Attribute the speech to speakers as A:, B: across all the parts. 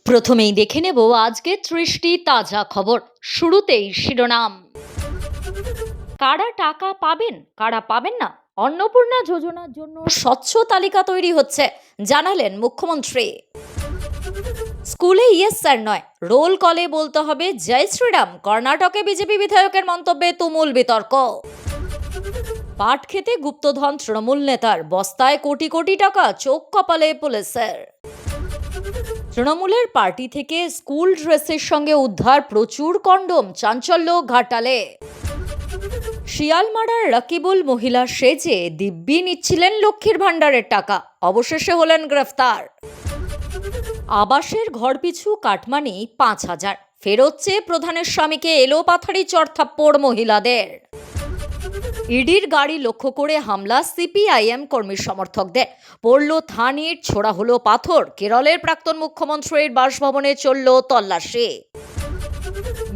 A: প্রথমেই দেখে নেব আজকের ৩০টি তাজা খবর। শুরুতেই শিরোনাম। কারা টাকা পাবেন, কারা পাবেন না, অন্নপূর্ণা যোজনার জন্য স্বচ্ছ তালিকা তৈরি হচ্ছে, জানালেন মুখ্যমন্ত্রী। স্কুলে ইয়েস স্যার নয়, রোল কলে বলতে হবে জয় শ্রীরাম। কর্ণাটকে বিজেপি বিধায়কের মন্তব্যে তুমুল বিতর্ক। পাট খেতে গুপ্তধন তৃণমূল নেতার, বস্তায় কোটি কোটি টাকা, চোখ কপালে পুলিশের। তৃণমূলের পার্টি থেকে স্কুল ড্রেসের সঙ্গে উদ্ধার প্রচুর কন্ডোম, চাঞ্চল্য ঘাটালে। শিয়ালমারার রাকিবুল মহিলা সেজে দিব্যি নিচ্ছিলেন লক্ষ্মীর ভাণ্ডারের টাকা, অবশেষে হলেন গ্রেফতার। আবাসের ঘর পিছু কাটমানি ৫,০০০, ফেরত চেয়ে প্রধানের স্বামীকে এলো পাথারি চড়থাপ্পড় মহিলাদের। ইডির গাড়ি লক্ষ্য করে হামলা সিপিআইএম কর্মী সমর্থকদের, পড়ল থানির, ছোড়া হলো পাথর। কেরলের প্রাক্তন মুখ্যমন্ত্রীর বাসভবনে চলল তল্লাশি।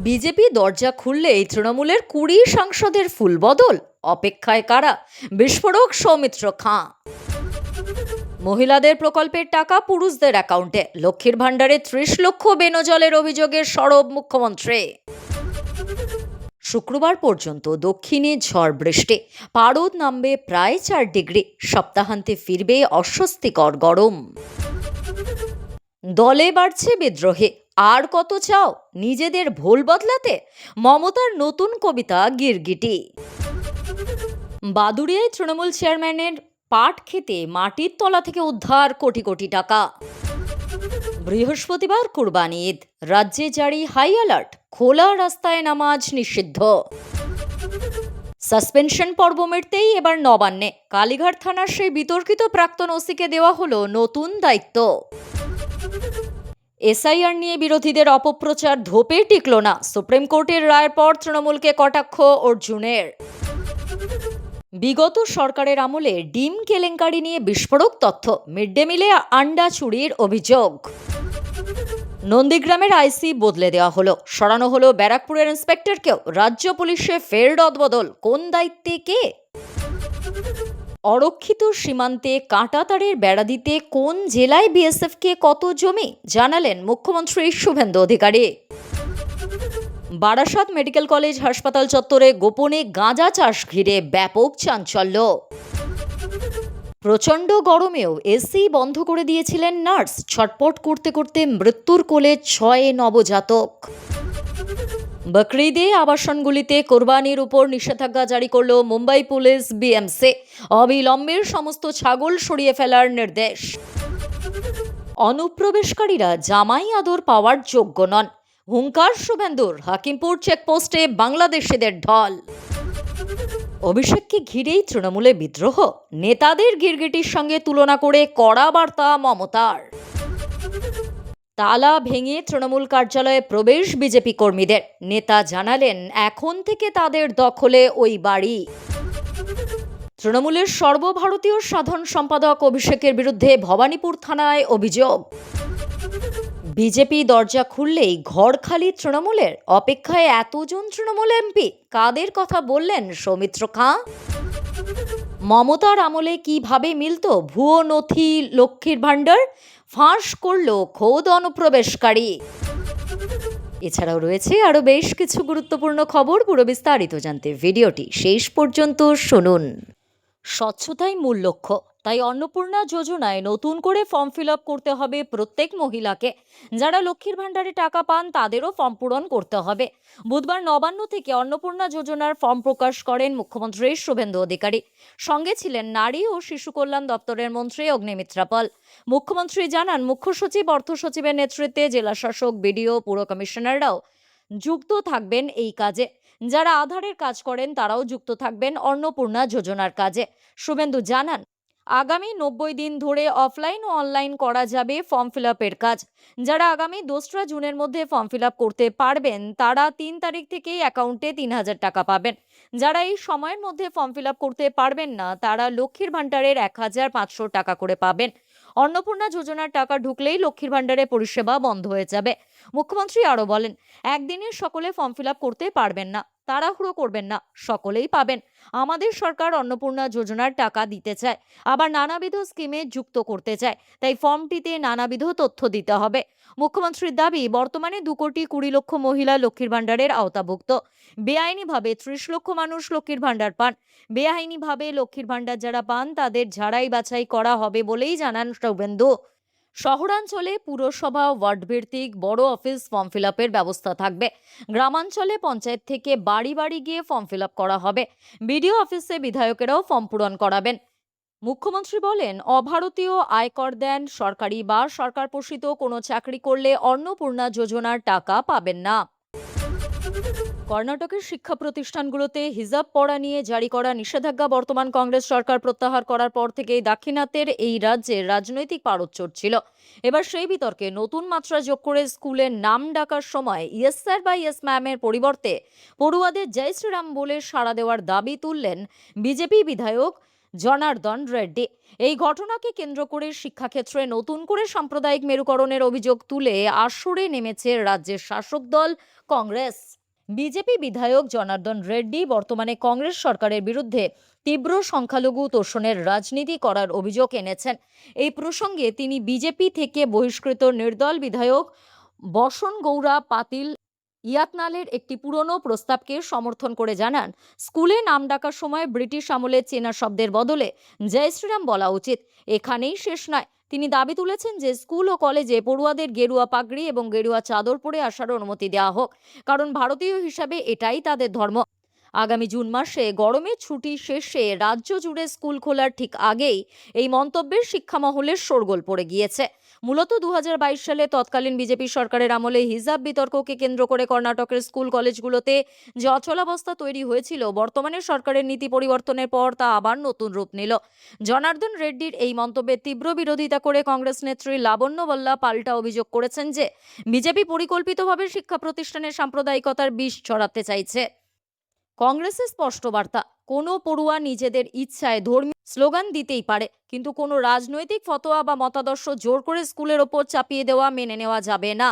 A: বিজেপি দরজা খুললেই তৃণমূলের ২০ সাংসদের ফুল বদল, অপেক্ষায় কারা? বিস্ফোরক সৌমিত্র খাঁ। মহিলাদের প্রকল্পের টাকা পুরুষদের অ্যাকাউন্টে, লক্ষ্মীর ভাণ্ডারে ৩০ লক্ষ বেনজলের অভিযোগে সরব মুখ্যমন্ত্রী। শুক্রবার পর্যন্ত দক্ষিণে ঝড় বৃষ্টি, পারদ নামবে প্রায় ৪ ডিগ্রি। সপ্তাহান্তে ফিরবে অস্বস্তিকর গরম। দলে বাড়ছে বিদ্রোহে, আর কত চাও নিজেদের ভোল বদলাতে? মমতার নতুন কবিতা গিরগিটি। বাদুড়িয়ায় তৃণমূল চেয়ারম্যানের পাট খেতে মাটির তলা থেকে উদ্ধার কোটি কোটি টাকা। বৃহস্পতিবার কুরবানি ঈদ, রাজ্যে জারি হাই অ্যালার্ট, খোলা রাস্তায় নামাজ নিষিদ্ধ। সাসপেনশন পর্ব মিটতেই এবার নবান্নে কালীঘাট থানার সেই বিতর্কিত প্রাক্তন ওসিকে দেওয়া হলো নতুন দায়িত্ব। এসআইআর নিয়ে বিরোধীদের অপপ্রচার ধোপে টিকল না, সুপ্রিম কোর্টের রায়ের পর তৃণমূলকে কটাক্ষ অর্জুনের। বিগত সরকারের আমলে ডিম কেলেঙ্কারি নিয়ে বিস্ফোরক তথ্য, মিড ডে মিলে আন্ডা চুরির অভিযোগ। নন্দীগ্রামের আইসি বদলে দেওয়া হলো, সরানো হলো ব্যারাকপুরের ইন্সপেক্টরকেও। রাজ্য পুলিশে ফের রদবদল, কোন দায়িত্বে কে? অরক্ষিত সীমান্তে কাঁটাতারের বেড়া দিতে কোন জেলায় বিএসএফকে কত জমি, জানালেন মুখ্যমন্ত্রী শুভেন্দু অধিকারী। বারাসাত মেডিকেল কলেজ হাসপাতাল চত্বরে গোপনে গাঁজা চাষ ঘিরে ব্যাপক চাঞ্চল্য। প্রচণ্ড গরমেও এসি বন্ধ করে দিয়েছিলেন নার্স, ছটপট করতে করতে মৃত্যুর কোলে ৬ নবজাতক। বকরিদে আবাসনগুলিতে কোরবানির উপর নিষেধাজ্ঞা জারি করল মুম্বাই পুলিশ বিএমসি, অবিলম্বে সমস্ত ছাগল সরিয়ে ফেলার নির্দেশ। অনুপ্রবেশকারীরা জামাই আদর পাওয়ার যোগ্য নন, হুঙ্কার শুভেন্দুর। হাকিমপুর চেকপোস্টে বাংলাদেশিদের ঢল। অভিষেককে ঘিরেই তৃণমূলে বিদ্রোহ, নেতাদের গিরগিটির সঙ্গে তুলনা করে কড়া বার্তা মমতার। তালা ভেঙে তৃণমূল কার্যালয়ে প্রবেশ বিজেপি কর্মীদের, নেতা জানালেন এখন থেকে তাদের দখলে ওই বাড়ি। তৃণমূলের সর্বভারতীয় সাধারণ সম্পাদক অভিষেকের বিরুদ্ধে ভবানীপুর থানায় অভিযোগ। বিজেপি দরজা খুললেই ঘর খালি তৃণমূলের, অপেক্ষায় এতজন তৃণমূল এমপি। কাদের কথা বললেন সৌমিত্র খাঁ? মমতার আমলে কিভাবে মিলত ভুয়ো নথি, লক্ষ্মীর ভাণ্ডার? ফাঁস করল খোদ অনুপ্রবেশকারী। এছাড়াও রয়েছে আরও বেশ কিছু গুরুত্বপূর্ণ খবর। পুরো বিস্তারিত জানতে ভিডিওটি শেষ পর্যন্ত শুনুন। স্বচ্ছতাই মূল লক্ষ্য, তাই অন্নপূর্ণা যোজনায় নতুন করে ফর্ম ফিল আপ করতে হবে প্রত্যেক মহিলাকে। যারা লক্ষ্মীর ভাণ্ডারে টাকা পান তাদেরও ফর্ম পূরণ করতে হবে। বুধবার নবান্ন থেকে অন্নপূর্ণা যোজনার ফর্ম প্রকাশ করেন মুখ্যমন্ত্রী শুভেন্দু অধিকারী। সঙ্গে ছিলেন নারী ও শিশু কল্যাণ দপ্তরের মন্ত্রী অগ্নিমিত্রা পাল। মুখ্যমন্ত্রী জানান, মুখ্য সচিব, অর্থ সচিবের নেতৃত্বে জেলাশাসক, বিডিও, পুর কমিশনাররাও যুক্ত থাকবেন এই কাজে। যারা আধারের কাজ করেন তারাও যুক্ত থাকবেন অন্নপূর্ণা যোজনার কাজে। শুভেন্দু জানান, আগামী ৯০ দিন ধরে অফলাইন ও অনলাইন করা যাবে ফর্ম ফিল আপের কাজ। যারা আগামী ২রা জুনের মধ্যে ফর্ম ফিল আপ করতে পারবেন তারা ৩ তারিখ থেকেই অ্যাকাউন্টে ৩,০০০ টাকা পাবেন। যারা এই সময়ের মধ্যে ফর্ম ফিল আপ করতে পারবেন না তারা লক্ষ্মীর ভাণ্ডারের ১,৫০০ টাকা করে পাবেন। অন্নপূর্ণা যোজনার টাকা ঢুকলেই লক্ষ্মীর ভাণ্ডারে পরিষেবা বন্ধ হয়ে যাবে। মুখ্যমন্ত্রী আরও বলেন, একদিনে সকলে ফর্ম ফিল আপ করতে পারবেন না, তাড়াহুড়ো করবেন না, সকলেই পাবেন। আমাদের সরকার অন্নপূর্ণা যোজনার টাকা দিতে চায়, আবার নানাবিধ স্কিমে যুক্ত করতে চায়, তাই ফর্মটিতে নানাবিধ তথ্য দিতে হবে। মুখ্যমন্ত্রীর দাবি, বর্তমানে 2,20,00,000 মহিলা লক্ষ্মীর ভাণ্ডারের আওতাভুক্ত। বেআইনিভাবে 30 লক্ষ মানুষ লক্ষ্মীর ভাণ্ডার পান। বেআইনিভাবে লক্ষ্মীর ভাণ্ডার যারা পান তাদের ঝাড়াই বাছাই করা হবে বলেই জানান শুভেন্দু। শহরাঞ্চলে পুরসভা ওয়ার্ড ভিত্তিক বড় অফিস ফর্ম ফিল আপের ব্যবস্থা থাকবে। গ্রামাঞ্চলে পঞ্চায়েত থেকে বাড়ি বাড়ি গিয়ে ফর্ম ফিল আপ করা হবে। বিডিও অফিসে বিধায়কেরাও ফর্ম পূরণ করাবেন। মুখ্যমন্ত্রী বলেন, অভারতীয় আয়কর দেন, সরকারি বা সরকার পোষিত কোনো চাকরি করলে অন্নপূর্ণা যোজনার টাকা পাবেন না। কর্ণাটকের শিক্ষা প্রতিষ্ঠানগুলোতে হিজাব পরা নিয়ে জারি করা নিষেধাজ্ঞা বর্তমান কংগ্রেস সরকার প্রত্যাহার করার পর থেকেই দাক্ষিণাত্যের এই রাজ্যের রাজনৈতিক পারদ চড়ছিল। এবার সেই বিতর্কে নতুন মাত্রা যোগ করে স্কুলের নাম ডাকার সময় ইয়েস স্যার বা ইয়েস ম্যামের পরিবর্তে পড়ুয়াদের জয় শ্রীরাম বলে সাড়া দেওয়ার দাবি তুললেন বিজেপি বিধায়ক জনার্দন রেড্ডি। এই ঘটনাকে কেন্দ্র করে শিক্ষাক্ষেত্রে নতুন করে সাম্প্রদায়িক মেরুকরণের অভিযোগ তুলে আসরে নেমেছে রাজ্যের শাসক দল কংগ্রেস। বিজেপি বিধায়ক জনার্দন রেড্ডি বর্তমানে কংগ্রেস সরকারের বিরুদ্ধে তীব্র সংখ্যালঘু তোষণের রাজনীতি করার অভিযোগ এনেছেন। এই প্রসঙ্গে তিনি বিজেপি থেকে বহিষ্কৃত নির্দল বিধায়ক বসন গৌড়া পাতিল ইয়াতনালের একটি পুরনো প্রস্তাবকে সমর্থন করে জানান, স্কুলে নাম ডাকার সময় ব্রিটিশ আমলের চেনা শব্দের বদলে জয় শ্রীরাম বলা উচিত। এখানেই শেষ নয়, তিনি দাবি তুলেছেন যে স্কুল ও কলেজে পড়ুয়াদের গেরুয়া পাগড়ি এবং গেরুয়া চাদর পরে আসার অনুমতি দেওয়া হোক, কারণ ভারতীয় হিসাবে এটাই তাদের ধর্ম। আগামী জুন মাসে গরমের ছুটি শেষে রাজ্য জুড়ে স্কুল খোলার ঠিক আগেই এই মন্তব্যের শিক্ষা মহলের শোরগোল পড়ে গিয়েছে। মূলত 2022 সালে তৎকালীন বিজেপি সরকারের আমলে হিজাব বিতর্ককে কেন্দ্র করে কর্ণাটকের স্কুল কলেজগুলোতে যে অচলাবস্থা তৈরি হয়েছিল, বর্তমানে সরকারের নীতি পরিবর্তনের পর তা আবার নতুন রূপ নিল। জনার্দন রেড্ডির এই মন্তব্যের তীব্র বিরোধিতা করে কংগ্রেস নেত্রী লাবণ্য বল্লা পাল্টা অভিযোগ করেছেন যে বিজেপি পরিকল্পিতভাবে শিক্ষা প্রতিষ্ঠানে সাম্প্রদায়িকতার বিষ ছড়াতে চাইছে। কংগ্রেসের স্পষ্ট বার্তা, কোনো পড়ুয়া নিজেদের ইচ্ছায় ধর্মীয় স্লোগান দিতেই পারে, কিন্তু কোনো রাজনৈতিক ফতোয়া বা মতাদর্শ জোর করে স্কুলের ওপর চাপিয়ে দেওয়া মেনে নেওয়া যাবে না।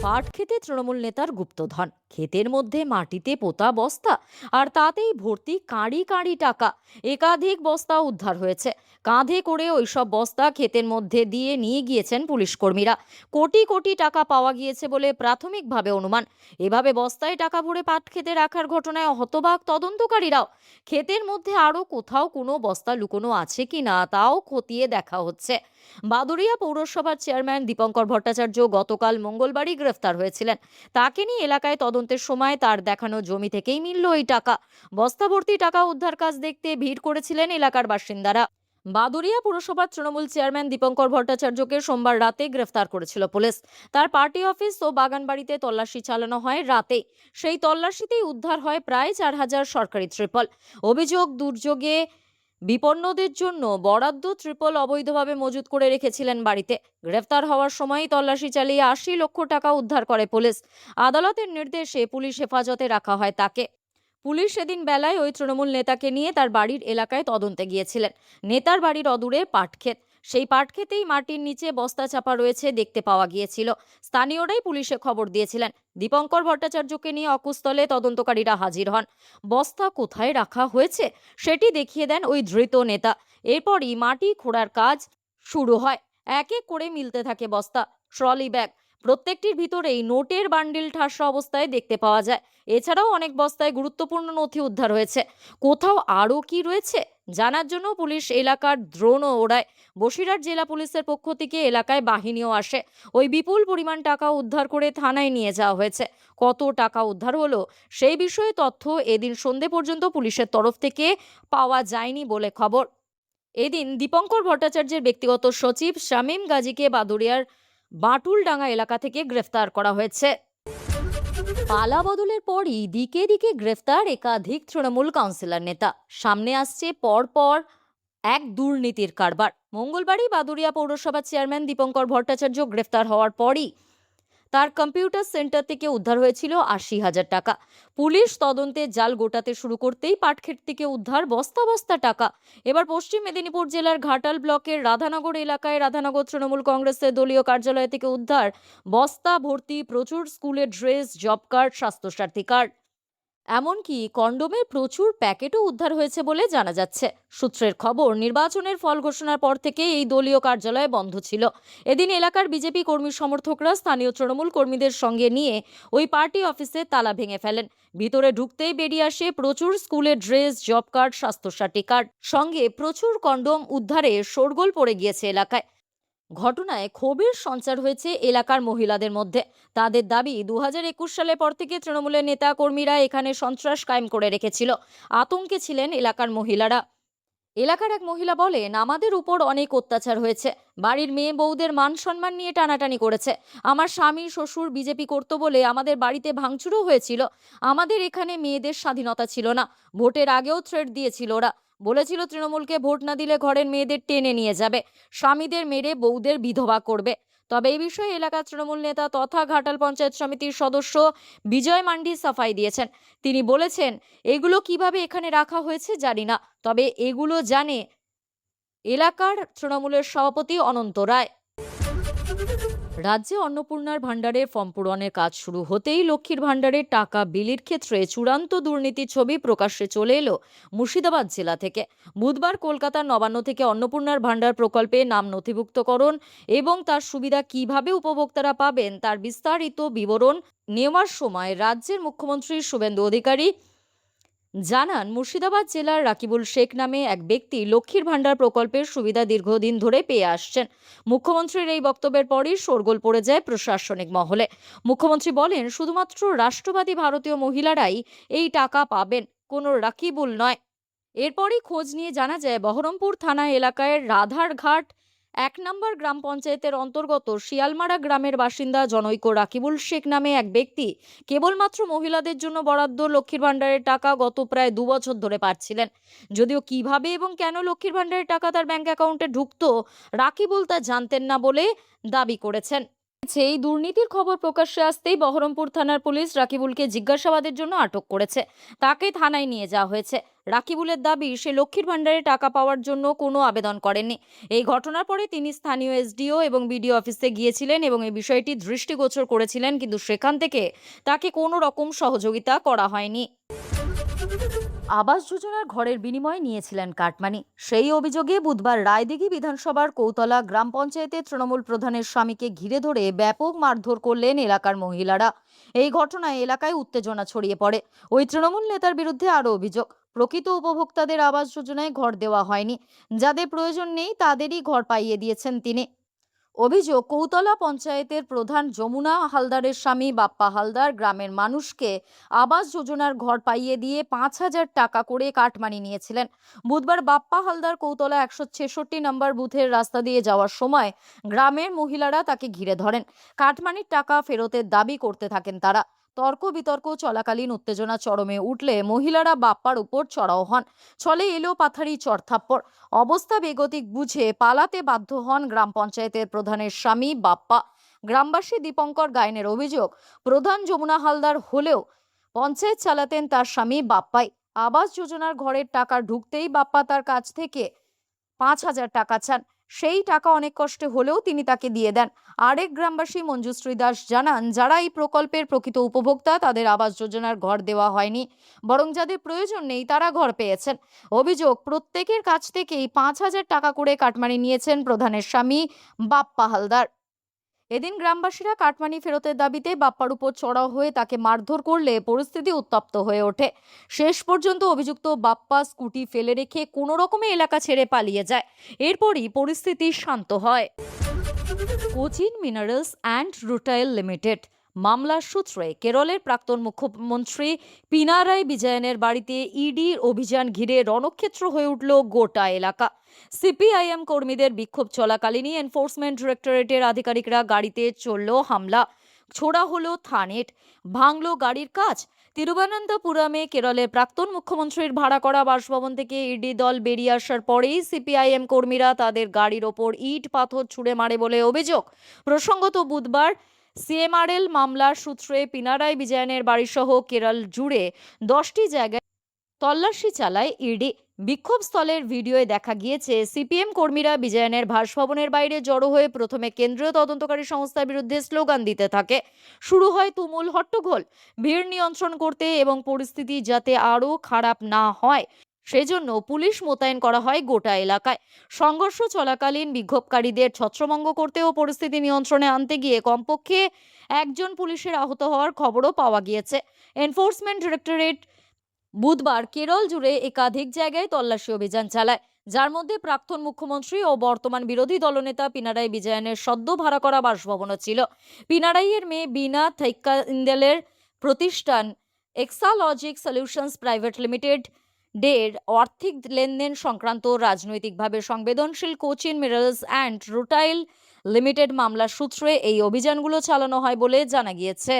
A: পাট খেতে তৃণমূল নেতার গুপ্তধন, ক্ষেতের মধ্যে মাটিতে পোতা বস্তা, আর তাতেই ভর্তি কাঁড়ি কাঁড়ি টাকা। একাধিক বস্তা উদ্ধার হয়েছে। কাঁধে করে ওইসব বস্তা ক্ষেতের মধ্যে দিয়ে নিয়ে গিয়েছেন পুলিশ কর্মীরা। কোটি কোটি টাকা পাওয়া গিয়েছে বলে প্রাথমিকভাবে অনুমান। এভাবে বস্তায় টাকা ভরে পাট খেতে রাখার ঘটনায় হতবাক তদন্তকারীরাও। ক্ষেতের মধ্যে আরও কোথাও কোনো বস্তা লুকোনো আছে কিনা তাও খতিয়ে দেখা হচ্ছে। বাদুড়িয়া পৌরসভার চেয়ারম্যান দীপঙ্কর ভট্টাচার্য গতকাল মঙ্গলবারই গ্রেফতার হয়েছিলেন। তাকে নিয়ে এলাকায় তদন্তের সময় তার দেখানো জমি থেকেই মিলল এই টাকা। বস্তা ভর্তি টাকা উদ্ধার কাজ দেখতে ভিড় করেছিলেন এলাকার বাসিন্দারা। বাদুড়িয়া পুরসভার তৃণমূল চেয়ারম্যান দীপঙ্কর ভট্টাচার্যকে সোমবার রাতে গ্রেফতার করেছিল পুলিশ। তার পার্টি অফিস ও বাগানবাড়িতে তল্লাশি চালানো হয় রাতে। সেই তল্লাশিতেই উদ্ধার হয় প্রায় 4,000 সরকারি ত্রিপল। অভিযোগ, দুর্যোগে বিপন্নদের জন্য বরাদ্দ ত্রিপল অবৈধভাবে মজুত করে রেখেছিলেন বাড়িতে। গ্রেফতার হওয়ার সময়ই তল্লাশি চালিয়ে 80 লক্ষ টাকা উদ্ধার করে পুলিশ। আদালতের নির্দেশে পুলিশ হেফাজতে রাখা হয় তাকে। পুলিশ সেদিন বেলায় ওই তৃণমূল নেতাকে নিয়ে তার বাড়ির এলাকায় তদন্তে গিয়েছিলেন। নেতার বাড়ির অদূরে পাটক্ষেত, সেই পাটক্ষেতেই মাটির নিচে বস্তা চাপা রয়েছে দেখতে পাওয়া গিয়েছিল। স্থানীয়রাই পুলিশে খবর দিয়েছিলেন। দীপঙ্কর ভট্টাচার্যকে নিয়ে অকুস্থলে তদন্তকারীরা হাজির হন। বস্তা কোথায় রাখা হয়েছে সেটি দেখিয়ে দেন ওই ধৃত নেতা। এরপরই মাটি খোঁড়ার কাজ শুরু হয়। এক এক করে মিলতে থাকে বস্তা, ট্রলি ব্যাগ। প্রত্যেকটির ভিতরেই নোটের বান্ডিল ঠাসা অবস্থায় দেখতে পাওয়া যায়। এছাড়াও অনেক বস্তায় গুরুত্বপূর্ণ নথি উদ্ধার হয়েছে। কোথাও আরও কি রয়েছে জানার জন্য পুলিশ এলাকার ড্রোনও ওড়ায়। বসিরহাট জেলা পুলিশের পক্ষ থেকে এলাকায় বাহিনীও আসে। ওই বিপুল পরিমাণ টাকা উদ্ধার করে থানায় নিয়ে যাওয়া হয়েছে। কত টাকা উদ্ধার হলো সেই বিষয়ে তথ্য এদিন সন্ধে পর্যন্ত পুলিশের তরফ থেকে পাওয়া যায়নি বলে খবর। এদিন দীপঙ্কর ভট্টাচার্যের ব্যক্তিগত সচিব শামীম গাজীকে বাদুড়িয়ার বাটুলডাঙ্গা এলাকা থেকে গ্রেফতার করা হয়েছে। পালা বদলের পরই দিকে দিকে গ্রেফতার একাধিক তৃণমূল কাউন্সিলর নেতা। সামনে আসছে পরপর এক দুর্নীতির কারবার। মঙ্গলবারই বাদুড়িয়া পৌরসভার চেয়ারম্যান দীপঙ্কর ভট্টাচার্য গ্রেফতার হওয়ার পরই তার কম্পিউটার সেন্টার থেকে উদ্ধার হয়েছিল 80,000 টাকা। পুলিশ তদন্তে জাল গোটাতে শুরু করতেই পাটক্ষেত থেকে উদ্ধার বস্তা বস্তা টাকা। এবার পশ্চিম মেদিনীপুর জেলার ঘাটাল ব্লকের রাধানগর এলাকায় রাধানগর তৃণমূল কংগ্রেসের দলীয় কার্যালয় থেকে উদ্ধার বস্তা ভর্তি প্রচুর স্কুলের dress, job card, Swasthya Sathi card. এমনকি কন্ডোমের প্রচুর প্যাকেটও উদ্ধার হয়েছে বলে জানা যাচ্ছে। সূত্রের খবর, নির্বাচনের ফল ঘোষণার পর থেকে এই দলীয় কার্যালয় বন্ধ ছিল। এদিন এলাকার বিজেপি কর্মী সমর্থকরা স্থানীয় তৃণমূল কর্মীদের সঙ্গে নিয়ে ওই পার্টি অফিসে তালা ভেঙে ফেলেন। ভিতরে ঢুকতেই বেরিয়ে আসে প্রচুর স্কুলের dress, job card, Swasthya Sathi card, সঙ্গে প্রচুর কন্ডোম। উদ্ধারে শোরগোল পড়ে গিয়েছে এলাকায়। ঘটনায় ক্ষোভের সঞ্চার হয়েছে এলাকার মহিলাদের মধ্যে। তাদের দাবি, 2021 সালের পর থেকে তৃণমূলের নেতা কর্মীরা এখানে সন্ত্রাস কায়েম করে রেখেছিল। আতঙ্কে ছিলেন এলাকার মহিলারা। এলাকার এক মহিলা বলেন, আমাদের উপর অনেক অত্যাচার হয়েছে। বাড়ির মেয়ে বউদের মান সম্মান নিয়ে টানাটানি করেছে। আমার স্বামী শ্বশুর বিজেপি করত বলে আমাদের বাড়িতে ভাঙচুরও হয়েছিল। আমাদের এখানে মেয়েদের স্বাধীনতা ছিল না। ভোটের আগেও থ্রেট দিয়েছিল ওরা। বলেছিল তৃণমূলকে ভোট না দিলে ঘরের মেয়েদের টেনে নিয়ে যাবে, স্বামীদের মেরে বউদের বিধবা করবে। তবে এই বিষয়ে এলাকার তৃণমূল নেতা তথা ঘাটাল পঞ্চায়েত সমিতির সদস্য বিজয় মান্ডি সাফাই দিয়েছেন। তিনি বলেছেন, এগুলো কিভাবে এখানে রাখা হয়েছে জানি না, তবে এগুলো জানে এলাকার তৃণমূলের সভাপতি অনন্ত রায়। রাজ্যে অন্নপূর্ণার ভাণ্ডারের ফর্ম পূরণের কাজ শুরু হতেই লক্ষ্মীর ভাণ্ডারের টাকা বিলির ক্ষেত্রে চূড়ান্ত দুর্নীতির ছবি প্রকাশ্যে চলে এলো মুর্শিদাবাদ জেলা থেকে। বুধবার কলকাতার নবান্ন থেকে অন্নপূর্ণার ভাণ্ডার প্রকল্পে নাম নথিভুক্তকরণ এবং তার সুবিধা কিভাবে উপভোক্তারা পাবেন তার বিস্তারিত বিবরণ নেওয়ার সময় রাজ্যের মুখ্যমন্ত্রী শুভেন্দু অধিকারী জানান, মুর্শিদাবাদ জেলার রাকিবুল শেখ নামে এক ব্যক্তি লক্ষ্মীর ভাণ্ডার প্রকল্পের সুবিধা দীর্ঘদিন ধরে পেয়ে আসছেন। মুখ্যমন্ত্রীর এই বক্তব্যের পরই শোরগোল পড়ে যায় প্রশাসনিক মহলে। মুখ্যমন্ত্রী বলেন, শুধুমাত্র রাষ্ট্রবাদী ভারতীয় মহিলারাই এই টাকা পাবেন, কোনো রাকিবুল নয়। এরপরই খোঁজ নিয়ে জানা যায়, বহরমপুর থানা এলাকায় রাধারঘাট 1 নম্বর গ্রাম পঞ্চায়েতের অন্তর্গত শিয়ালমারা গ্রামের বাসিন্দা জনৈক রাকিবুল শেখ নামে এক ব্যক্তি কেবলমাত্র মহিলাদের জন্য বরাদ্দ লক্ষ্মীর ভাণ্ডারের টাকা গত প্রায় 2 বছর ধরে পাচ্ছিলেন। যদিও কিভাবে এবং কেন লক্ষ্মীর ভাণ্ডারের টাকা তার ব্যাংক অ্যাকাউন্টে ঢুকতো রাকিবুল তা জানতেন না বলে দাবি করেছেন। এই দুর্নীতির খবর প্রকাশ্যে আসতেই বহরমপুর থানার পুলিশ রাকিবুলকে জিজ্ঞাসাবাদের জন্য আটক করেছে। তাকে থানায় নিয়ে যাওয়া হয়েছে। রাকিবুলের দাবি, সে লক্ষ্মীর ভাণ্ডারে টাকা পাওয়ার জন্য কোনো আবেদন করেননি। এই ঘটনার পরে তিনি স্থানীয় এসডিও এবং বিডিও অফিসে গিয়েছিলেন এবং এই বিষয়টি দৃষ্টিগোচর করেছিলেন, কিন্তু সেখান থেকে তাকে কোনো রকম সহযোগিতা করা হয়নি। আবাস যোজনার ঘরের বিনিময়ে নিয়েছিলেন কাটমানি। সেই অভিযোগে বুধবার রায়দিঘি বিধানসভার কৌতলা গ্রাম পঞ্চায়েতের তৃণমূল প্রধানের স্বামীকে ঘিরে ধরে ব্যাপক মারধর করলেন এলাকার মহিলারা। এই ঘটনায় এলাকায় উত্তেজনা ছড়িয়ে পড়ে। ওই তৃণমূল নেতার বিরুদ্ধে আরও অভিযোগ, প্রকৃত উপভোক্তাদের আবাস যোজনায় ঘর দেওয়া হয়নি, যাদের প্রয়োজন নেই তাদেরই ঘর পাইয়ে দিয়েছেন তিনি। অভিযোগ, কৌতলা পঞ্চায়েতের প্রধান যমুনা হালদারের স্বামী বাপ্পা হালদার গ্রামের মানুষকে আবাস যোজনার ঘর পাইয়ে দিয়ে 5,000 টাকা করে কাটমানি নিয়েছিলেন। বুধবার বাপ্পা হালদার কৌতলা 166 নম্বর বুথের রাস্তা দিয়ে যাওয়ার সময় গ্রামের মহিলারা তাকে ঘিরে ধরেন। কাটমানির টাকা ফেরতের দাবি করতে থাকেন তারা। তর্ক বিতর্ক চলাকালীন উত্তেজনা চরমে উঠলে মহিলারা বাপ্পার উপর চড়াও হন। ছলে এলো পাথারি, চড়থাপ্পড়। অবস্থা বেগতিক বুঝে পালাতে বাধ্য হন গ্রাম পঞ্চায়েতের প্রধানের স্বামী বাপ্পা। গ্রামবাসী দীপঙ্কর গায়েনের অভিযোগ, প্রধান যমুনা হালদার হলেও পঞ্চায়েত চালাতেন তার স্বামী বাপ্পাই। আবাস যোজনার ঘরের টাকা ঢুকতেই বাপ্পা তার কাছ থেকে 5,000 টাকা চান। সেই টাকা অনেক কষ্টে হলেও তিনি তাকে দিয়ে দেন। আরেক গ্রামবাসী মঞ্জুশ্রী দাস জানান, যারা এই প্রকল্পের প্রকৃত উপভোক্তা তাদের আবাস যোজনার ঘর দেওয়া হয়নি, বরং যাদের প্রয়োজন নেই তারা ঘর পেয়েছেন। অভিযোগ, প্রত্যেকের কাছ থেকেই 5,000 টাকা করে কাটমানি নিয়েছেন প্রধানের স্বামী বাপ্পা হালদার। এদিন গ্রামবাসীরা কাটমানি ফেরতের দাবিতে বাপ্পার উপর চড়াও হয়ে তাকে মারধর করলে পরিস্থিতি উত্তপ্ত হয়ে ওঠে। শেষ পর্যন্ত অভিযুক্ত বাপ্পা স্কুটি ফেলে রেখে কোনো রকমে এলাকা ছেড়ে পালিয়ে যায়। এরপরই পরিস্থিতি শান্ত হয়। Cochin minerals and rutile limited মামলার সূত্রে কেরলের প্রাক্তন মুখ্যমন্ত্রী পিনারাই বিজয়নের বাড়িতে ইডির অভিযান ঘিরে রণক্ষেত্র হয়ে উঠল গোটা এলাকা। সিপিআইএম কর্মীদের বিক্ষোভ চলাকালীনই এনফোর্সমেন্ট ডিরেক্টরেটের আধিকারিকরা গাড়িতে চলল হামলা, ছোড়া হলো থানেট, ভাঙল গাড়ির কাঁচ। তিরুবনন্তপুরমে কেরলের প্রাক্তন মুখ্যমন্ত্রীর ভাড়া করা বাসভবন থেকে ইডি দল বেরিয়ে আসার পরেই সিপিআইএম কর্মীরা তাদের গাড়ির ওপর ইট পাথর ছুঁড়ে মারে বলে অভিযোগ। প্রসঙ্গত, বুধবার সিএমআরএল মামলার সূত্রে পিনারাই বিজয়নের বাড়িসহ কেরল জুড়ে 10টি জায়গায় তল্লাশি চালায় ইডি। বিক্ষোভস্থলের ভিডিওয়ে দেখা গিয়েছে সিপিএম কর্মীরা বিজয়ানের বাসভবনের বাইরে জড়ো হয়ে প্রথমে কেন্দ্রীয় তদন্তকারী সংস্থার বিরুদ্ধে স্লোগান দিতে থাকে। শুরু হয় তুমুল হট্টগোল। ভিড় নিয়ন্ত্রণ করতে এবং পরিস্থিতি যাতে আরও খারাপ না হয় সেজন্য পুলিশ মোতায়েন করা হয় গোটা এলাকায়। সংঘর্ষ চলাকালীন বিক্ষোভকারীদের ছত্রভঙ্গ করতে ও পরিস্থিতি নিয়ন্ত্রণে আনতে গিয়ে কমপক্ষে একজন পুলিশের আহত হওয়ার খবরও পাওয়া গিয়েছে। এনফোর্সমেন্ট ডিরেক্টরেট বুধবার কেরল জুড়ে একাধিক জায়গায় তল্লাশি অভিযান চালায়, যার মধ্যে প্রাক্তন মুখ্যমন্ত্রী ও বর্তমান বিরোধী দলনেতা পিনারাই বিজয়নের সদ্য ভাড়া করা বাসভবনও ছিল। পিনারাইয়ের মেয়ে বিনা থাইক্কাইন্দেলের প্রতিষ্ঠান এক্সালজিক সলিউশনস প্রাইভেট লিমিটেড ডের আর্থিক লেনদেন সংক্রান্ত রাজনৈতিকভাবে সংবেদনশীল Cochin minerals and rutile limited মামলার সূত্রে এই অভিযানগুলো চালানো হয় বলে জানা গিয়েছে।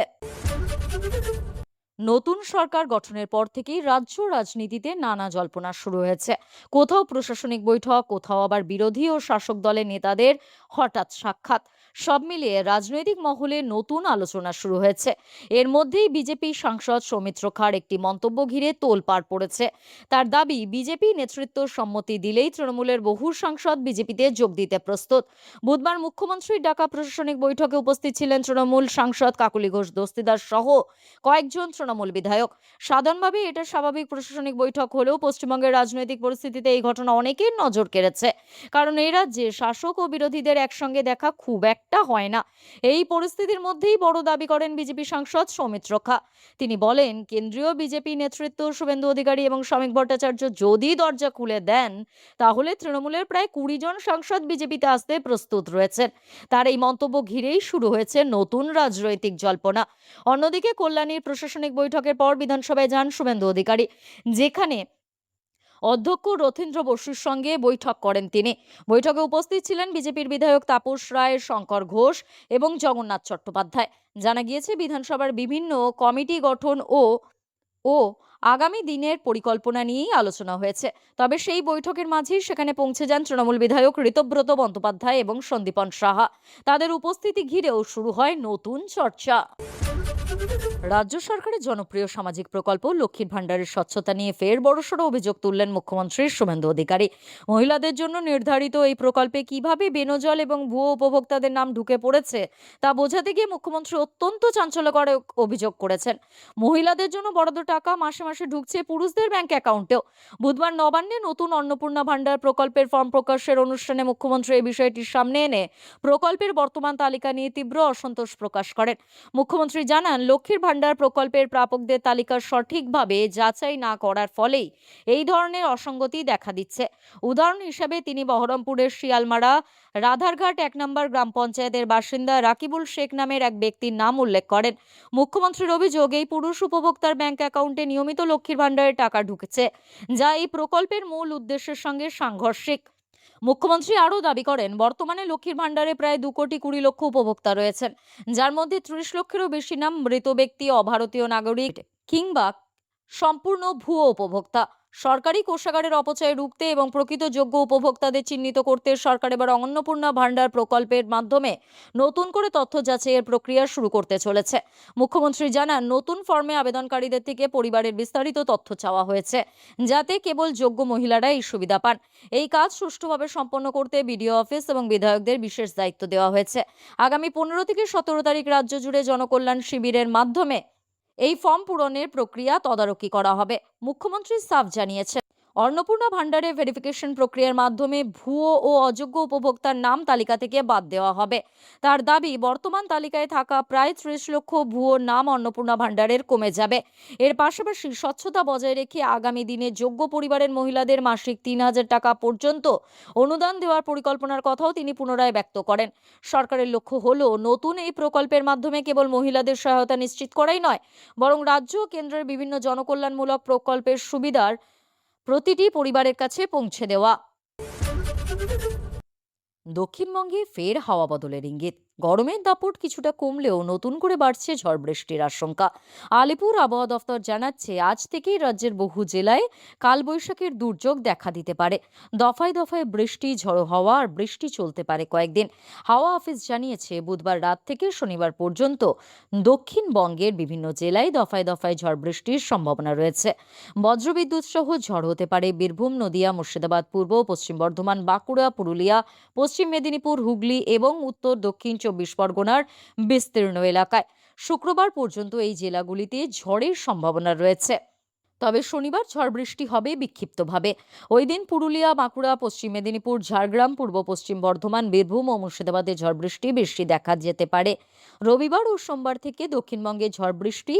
A: নতুন সরকার গঠনের পর থেকেই রাজ্য রাজনীতিতে নানা জল্পনা শুরু হয়েছে। কোথাও প্রশাসনিক বৈঠক, কোথাও আবার বিরোধী ও শাসক দলের নেতাদের হঠাৎ সাক্ষাৎ। সব মিলিয়ে রাজনৈতিক মহলে নতুন আলোচনা শুরু হয়েছে। এর মধ্যেই বিজেপি সাংসদ সৌমিত্র খাঁর একটি মন্তব্য ঘিরে তোলপাড় পড়েছে। তার দাবি, বিজেপি নেতৃত্ব সম্মতি দিলেই তৃণমূলের বহু সাংসদ বিজেপিতে যোগ দিতে প্রস্তুত। বুধবার মুখ্যমন্ত্রীর ডাকা প্রশাসনিক বৈঠকে উপস্থিত ছিলেন তৃণমূল সাংসদ কাকলি ঘোষ দস্তিদার সহ কয়েকজন তৃণমূল বিধায়ক। সাধারণভাবে এটা স্বাভাবিক প্রশাসনিক বৈঠক হলেও পশ্চিমবঙ্গের রাজনৈতিক পরিস্থিতিতে এই ঘটনা অনেকের নজর কেড়েছে। কারণ এই রাজ্যে শাসক ও বিরোধীদের একসঙ্গে দেখা খুব একটা হয় না। এই পরিস্থিতির মধ্যেই বড় দাবি করেন বিজেপি সাংসদ সৌমিত্র খাঁ। তিনি বলেন, কেন্দ্রীয় বিজেপি নেতৃত্ব শুভেন্দু অধিকারী এবং শ্রমিক ভট্টাচার্য যদি দরজা খুলে দেন তাহলে তৃণমূলের প্রায় 20 জন সাংসদ বিজেপিতে আসতে প্রস্তুত রয়েছেন। তার এই মন্তব্য ঘিরেই শুরু হয়েছে নতুন রাজনৈতিক জল্পনা। অন্যদিকে কল্যাণীর প্রশাসনিক বৈঠকের পর বিধানসভায় যান শুভেন্দু অধিকারী, যেখানে অধ্যক্ষ রথীন্দ্র বসুর সঙ্গে বৈঠক করেন তিনি। বৈঠকে উপস্থিত ছিলেন বিজেপির বিধায়ক তাপস রায়, শঙ্কর ঘোষ এবং জগন্নাথ চট্টোপাধ্যায়। জানা গিয়েছে, বিধানসভার বিভিন্ন কমিটি গঠন ও আগামী দিনের পরিকল্পনা নিয়েই আলোচনা হয়েছে। তবে সেই বৈঠকের মাঝেই সেখানে পৌঁছে যান তৃণমূল বিধায়ক ঋতব্রত বন্দ্যোপাধ্যায় এবং সন্দীপন সাহা। তাদের উপস্থিতি ঘিরেও শুরু হয় নতুন চর্চা। রাজ্য সরকারের জনপ্রিয় সামাজিক প্রকল্প লক্ষ্মীর ভাণ্ডারের স্বচ্ছতা নিয়ে ফের বড়সড় অভিযোগ তুললেন মুখ্যমন্ত্রী শুভেন্দু অধিকারী। মহিলাদের জন্য নির্ধারিত এই প্রকল্পে কিভাবে বেনজল এবং ভুয়ো উপভোক্তাদের নাম ঢুকে পড়েছে তা বোঝাতে গিয়ে মুখ্যমন্ত্রী অত্যন্ত চাঞ্চল্যকর অভিযোগ করেছেন। মহিলাদের জন্য বরাদ্দ টাকা মাসে মাসে ঢুকছে পুরুষদের ব্যাংক অ্যাকাউন্টেও। বুধবার নবান্নে নতুন অন্নপূর্ণা ভাণ্ডার প্রকল্পের ফর্ম প্রকাশের অনুষ্ঠানে মুখ্যমন্ত্রী এই বিষয়টির সামনে এনে প্রকল্পের বর্তমান তালিকা নিয়ে তীব্র অসন্তোষ প্রকাশ করেন। মুখ্যমন্ত্রী জানান, লক্ষ্মীর ভাণ্ডার প্রকল্পের প্রাপকদের তালিকা সঠিকভাবে যাচাই না করার ফলেই এই ধরনের অসঙ্গতি দেখা দিচ্ছে। উদাহরণ হিসেবে তিনি বহরমপুরের শিয়ালমারা রাধারঘাট 1 নম্বর গ্রাম পঞ্চায়েতের বাসিন্দা রাকিবুল শেখ নামের এক ব্যক্তির নাম উল্লেখ করেন। মুখ্যমন্ত্রীর অভিযোগ, এই পুরুষ উপভোক্তার ব্যাংক অ্যাকাউন্টে নিয়মিত লক্ষ্মীর ভাণ্ডারের টাকা ঢুকেছে, যা এই প্রকল্পের মূল উদ্দেশ্যের সঙ্গে সাংঘর্ষিক। মুখ্যমন্ত্রী আরও দাবি করেন, বর্তমানে লক্ষ্মীর ভাণ্ডারে প্রায় 2,20,00,000 উপভোক্তা রয়েছেন, যার মধ্যে 30 লক্ষেরও বেশি নাম মৃত ব্যক্তি, অভারতীয় নাগরিক কিংবা সম্পূর্ণ ভুয়ো উপভোক্তা। সরকারি কোষাগারের অপচয় রুখতে এবং প্রকৃত যোগ্য উপভোক্তাদের চিহ্নিত করতে সরকার এবার অন্নপূর্ণা ভাণ্ডার প্রকল্পের মাধ্যমে নতুন করে তথ্য যাচাইয়ের প্রক্রিয়া শুরু করতে চলেছে। মুখ্যমন্ত্রী জানান, নতুন ফর্মে আবেদনকারীদের থেকে পরিবারের বিস্তারিত তথ্য চাওয়া হয়েছে, যাতে কেবল যোগ্য মহিলারা এই সুবিধা পান। এই কাজ সুষ্ঠুভাবে সম্পন্ন করতে বিডিও অফিস এবং বিধায়কদের বিশেষ দায়িত্ব দেওয়া হয়েছে। আগামী 15 থেকে 17 তারিখ রাজ্য জুড়ে জনকল্যাণ শিবিরের মাধ্যমে এই ফর্ম পূরণের প্রক্রিয়া তদারকি করা হবে। মুখ্যমন্ত্রী সাফ জানিয়েছেন, অন্নপূর্ণা ভাণ্ডারে ভেরিফিকেশন প্রক্রিয়ার মাধ্যমে ভুয়ো ও অযোগ্য উপভোক্তার নাম তালিকা থেকে বাদ দেওয়া হবে। তার দাবি, বর্তমান তালিকায় থাকা প্রায় 30 লক্ষ ভুয়ো নাম অন্নপূর্ণা ভাণ্ডারের কমে যাবে। এর পাশাপাশি স্বচ্ছতা বজায় রেখে আগামী দিনে যোগ্য পরিবারের মহিলাদের মাসিক 3,000 টাকা পর্যন্ত অনুদান দেওয়ার পরিকল্পনার কথাও তিনি পুনরায় ব্যক্ত করেন। সরকারের লক্ষ্য হলো, নতুন এই প্রকল্পের মাধ্যমে কেবল মহিলাদের সহায়তা নিশ্চিত করাই নয়, বরং রাজ্য ও কেন্দ্রের বিভিন্ন জনকল্যাণমূলক প্রকল্পের সুবিধার প্রতিটি পরিবারের কাছে পৌঁছে দেওয়া। দক্ষিণবঙ্গে ফের হাওয়া বদলের ইঙ্গিত। গরমের দাপট কিছুটা কমলেও নতুন করে বাড়ছে ঝড় বৃষ্টির আশঙ্কা। আলিপুর আবহাওয়া দফতর জানাচ্ছে, আজ থেকেই রাজ্যের বহু জেলায় কালবৈশাখীর দুর্যোগ দেখা দিতে পারে। দফায় দফায় বৃষ্টি, ঝড়ো হাওয়া আর বৃষ্টি চলতে পারে কয়েকদিন। হাওয়া অফিস জানিয়েছে, বুধবার রাত থেকে শনিবার পর্যন্ত দক্ষিণবঙ্গের বিভিন্ন জেলায় দফায় দফায় ঝড় বৃষ্টির সম্ভাবনা রয়েছে। বজ্রবিদ্যুৎ সহ ঝড় হতে পারে বীরভূম, নদিয়া, মুর্শিদাবাদ, পূর্ব পশ্চিম বর্ধমান, বাঁকুড়া, পুরুলিয়া, পশ্চিম মেদিনীপুর, হুগলি এবং উত্তর দক্ষিণ 24 পরগনার বিস্তীর্ণ এলাকায়। শুক্রবার পর্যন্ত এই জেলাগুলিতে ঝড়ের সম্ভাবনা রয়েছে। তবে শনিবার ঝড় বৃষ্টি হবে বিক্ষিপ্তভাবে। ওই দিন পুরুলিয়া, বাঁকুড়া, পশ্চিম মেদিনীপুর, ঝাড়গ্রাম, পূর্ব পশ্চিম বর্ধমান, বীরভূম ও মুর্শিদাবাদে ঝড় বৃষ্টি বেশি দেখা যেতে পারে। রবিবার ও সোমবার থেকে দক্ষিণবঙ্গে ঝড় বৃষ্টি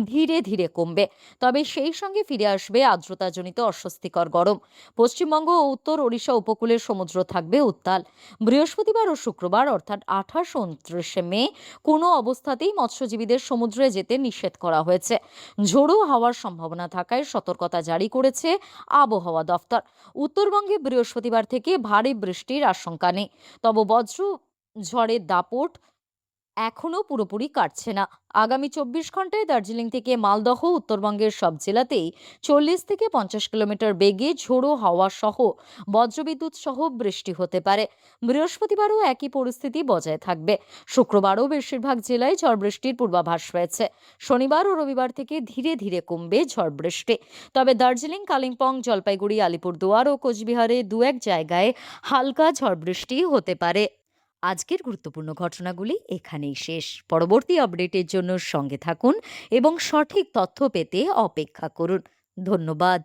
A: ধীরে ধীরে কমবে, তবে সেই সঙ্গে ফিরে আসবে আর্দ্রতাজনিত অস্বস্তিকর গরম। পশ্চিমবঙ্গ ও উত্তর ওড়িশা উপকূলের সমুদ্র থাকবে উত্তাল। বৃহস্পতিবার ও শুক্রবার অর্থাৎ 28 ও 29 মে কোনো অবস্থাতেই মৎস্যজীবীদের সমুদ্রে যেতে নিষেধ করা হয়েছে। ঝোড়ো হাওয়ার সম্ভাবনা থাকায় সতর্কতা জারি করেছে আবহাওয়া দফতর। উত্তরবঙ্গে বৃহস্পতিবার থেকে ভারী বৃষ্টির আশঙ্কা নেই, তবে বজ্র ঝড়ের দাপট এখনো পুরোপুরি কাটছে না। আগামী 24 ঘন্টায় দার্জিলিং থেকে মালদহ উত্তরবঙ্গের সব জেলাতেই 40 থেকে 50 কিলোমিটার বেগে ঝোড়ো হাওয়া সহ বজ্রবিদ্যুৎ সহ বৃষ্টি হতে পারে। বৃহস্পতিবারও একই পরিস্থিতি বজায় থাকবে। শুক্রবারও বেশিরভাগ জেলায় ঝড় বৃষ্টির পূর্বাভাস রয়েছে। শনিবার ও রবিবার থেকে ধীরে ধীরে কমবে ঝড় বৃষ্টি। তবে দার্জিলিং, কালিম্পং, জলপাইগুড়ি, আলিপুরদুয়ার ও কোচবিহারে দু এক জায়গায় হালকা ঝড় বৃষ্টি হতে পারে। আজকের গুরুত্বপূর্ণ ঘটনাগুলি এখানেই শেষ। পরবর্তী আপডেটের জন্য সঙ্গে থাকুন এবং সঠিক তথ্য পেতে অপেক্ষা করুন। ধন্যবাদ।